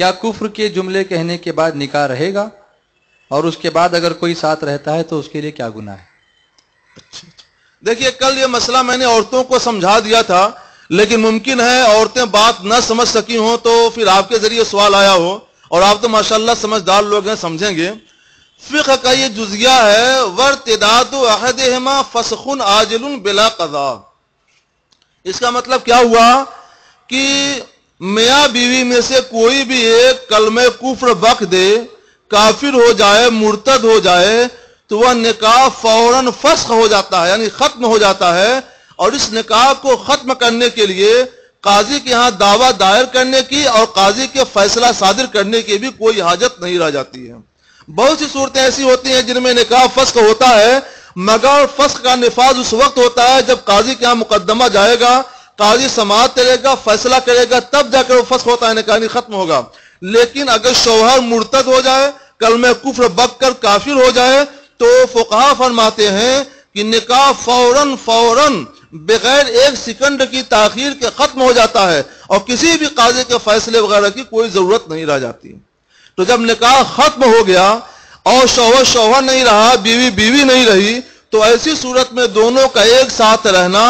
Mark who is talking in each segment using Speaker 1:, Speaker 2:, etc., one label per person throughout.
Speaker 1: کیا کفر کے جملے کہنے کے بعد نکاح رہے گا؟ اور اس کے بعد اگر کوئی ساتھ رہتا ہے تو اس کے لیے کیا گناہ ہے؟
Speaker 2: دیکھیے، کل یہ مسئلہ میں نے عورتوں کو سمجھا دیا تھا، لیکن ممکن ہے عورتیں بات نہ سمجھ سکی ہوں تو پھر آپ کے ذریعے سوال آیا ہو، اور آپ تو ماشاءاللہ سمجھدار لوگ ہیں، سمجھیں گے۔ فقہ کا یہ جزیہ ہے وارتداد احدہما فسخ عاجل بلا قضاء۔ اس کا مطلب کیا ہوا کہ میاں بیوی میں سے کوئی بھی ایک کلمہ کفر بک دے، کافر ہو جائے، مرتد ہو جائے، تو وہ نکاح فوراً فسخ ہو جاتا ہے، یعنی ختم ہو جاتا ہے، اور اس نکاح کو ختم کرنے کے لیے قاضی کے ہاں دعویٰ دائر کرنے کی اور قاضی کے فیصلہ صادر کرنے کی بھی کوئی حاجت نہیں رہ جاتی ہے۔ بہت سی صورتیں ایسی ہوتی ہیں جن میں نکاح فسخ ہوتا ہے، مگر فسخ کا نفاذ اس وقت ہوتا ہے جب قاضی کے ہاں مقدمہ جائے گا، قاضی سماعت کرے گا، فیصلہ کرے گا، تب جا کر وہ فسخ ہوتا ہے، نکاح نہیں ختم ہوگا۔ لیکن اگر شوہر مرتد ہو جائے، کلمہ کفر بک کر کافر ہو جائے، تو فقہا فرماتے ہیں کہ نکاح فوراً بغیر ایک سیکنڈ کی تاخیر کے ختم ہو جاتا ہے، اور کسی بھی قاضی کے فیصلے وغیرہ کی کوئی ضرورت نہیں رہ جاتی۔ تو جب نکاح ختم ہو گیا اور شوہر نہیں رہا، بیوی نہیں رہی، تو ایسی صورت میں دونوں کا ایک ساتھ رہنا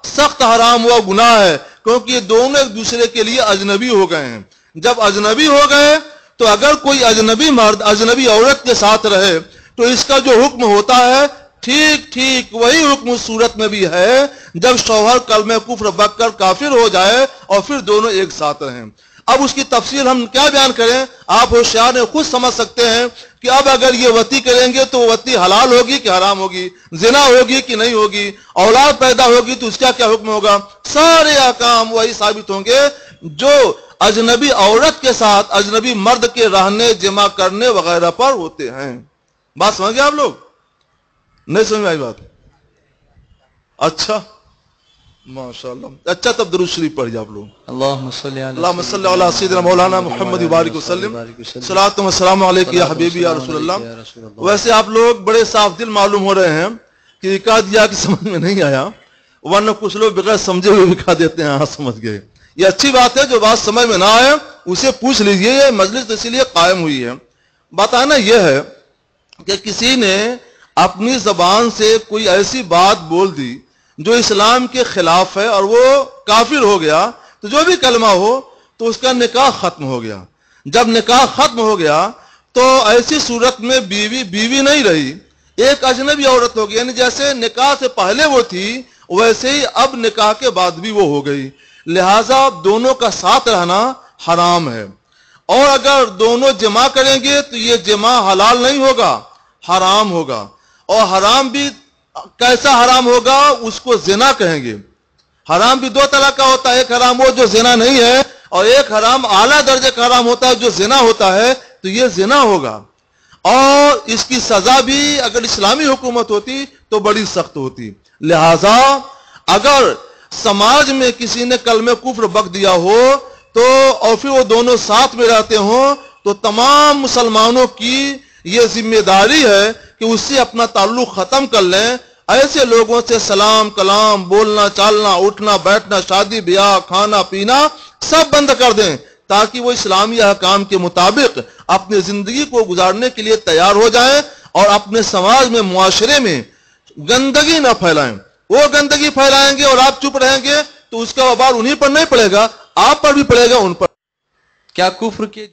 Speaker 2: سخت حرام ہوا گناہ ہے، کیونکہ یہ دونوں ایک دوسرے کے لیے اجنبی ہو گئے ہیں۔ جب اجنبی ہو گئے تو اگر کوئی اجنبی مرد اجنبی عورت کے ساتھ رہے تو اس کا جو حکم ہوتا ہے ٹھیک وہی حکم اس صورت میں بھی ہے جب شوہر کلمہ کفر بک کر کافر ہو جائے اور پھر دونوں ایک ساتھ رہیں۔ اب اس کی تفصیل ہم کیا بیان کریں، آپ ہوشیار ہیں، خود سمجھ سکتے ہیں کہ اب اگر یہ وطی کریں گے تو وطی حلال ہوگی کہ حرام ہوگی، زنا ہوگی کہ نہیں ہوگی، اولاد پیدا ہوگی تو اس کا کیا حکم ہوگا، سارے احکام وہی ثابت ہوں گے جو اجنبی عورت کے ساتھ اجنبی مرد کے رہنے، جمع کرنے وغیرہ پر ہوتے ہیں۔ بات سمجھ گئے آپ لوگ؟ نہیں سمجھ میں آئی بات؟ اچھا، ماشاءاللہ، اچھا، تب درود شریف پڑھیے آپ لوگ۔
Speaker 1: اللہم صلی
Speaker 2: علی سیدنا مولانا محمد وبارک وسلم، صلاۃ و سلام علیک یا حبیبی یا رسول اللہ۔ ویسے آپ لوگ بڑے صاف دل معلوم ہو رہے ہیں کہ کہا دیا کہ سمجھ میں نہیں آیا، ورنہ کچھ لوگ بغیر سمجھے ہوئے بھی کہا دیتے ہیں ہاں سمجھ گئے۔ یہ اچھی بات ہے، جو بات سمجھ میں نہ آئے اسے پوچھ لیجئے، یہ مجلس اسی لیے قائم ہوئی ہے۔ بتانا یہ ہے کہ کسی نے اپنی زبان سے کوئی ایسی بات بول دی جو اسلام کے خلاف ہے اور وہ کافر ہو گیا، تو جو بھی کلمہ ہو تو اس کا نکاح ختم ہو گیا۔ جب نکاح ختم ہو گیا تو ایسی صورت میں بیوی نہیں رہی، ایک اجنبی عورت ہو گئی، یعنی جیسے نکاح سے پہلے وہ تھی ویسے ہی اب نکاح کے بعد بھی وہ ہو گئی، لہذا دونوں کا ساتھ رہنا حرام ہے۔ اور اگر دونوں جمع کریں گے تو یہ جمع حلال نہیں ہوگا، حرام ہوگا، اور حرام بھی کیسا حرام ہوگا اس کو زنا کہیں گے۔ حرام بھی دو طرح کا ہوتا ہے، ایک حرام وہ جو زنا نہیں ہے، اور ایک حرام اعلیٰ درجے کا حرام ہوتا ہے جو زنا ہوتا ہے، تو یہ زنا ہوگا، اور اس کی سزا بھی اگر اسلامی حکومت ہوتی تو بڑی سخت ہوتی۔ لہذا اگر سماج میں کسی نے کلمہ کفر بک دیا ہو تو اور پھر وہ دونوں ساتھ میں رہتے ہوں تو تمام مسلمانوں کی یہ ذمہ داری ہے کہ اس سے اپنا تعلق ختم کر لیں، ایسے لوگوں سے سلام کلام، بولنا چالنا، اٹھنا بیٹھنا، شادی بیاہ، کھانا پینا سب بند کر دیں، تاکہ وہ اسلامی احکام کے مطابق اپنی زندگی کو گزارنے کے لیے تیار ہو جائیں اور اپنے سماج میں، معاشرے میں گندگی نہ پھیلائیں۔ وہ گندگی پھیلائیں گے اور آپ چپ رہیں گے تو اس کا وبال انہیں پر نہیں پڑے گا، آپ پر بھی پڑے گا، ان پر۔
Speaker 1: کیا کفر کے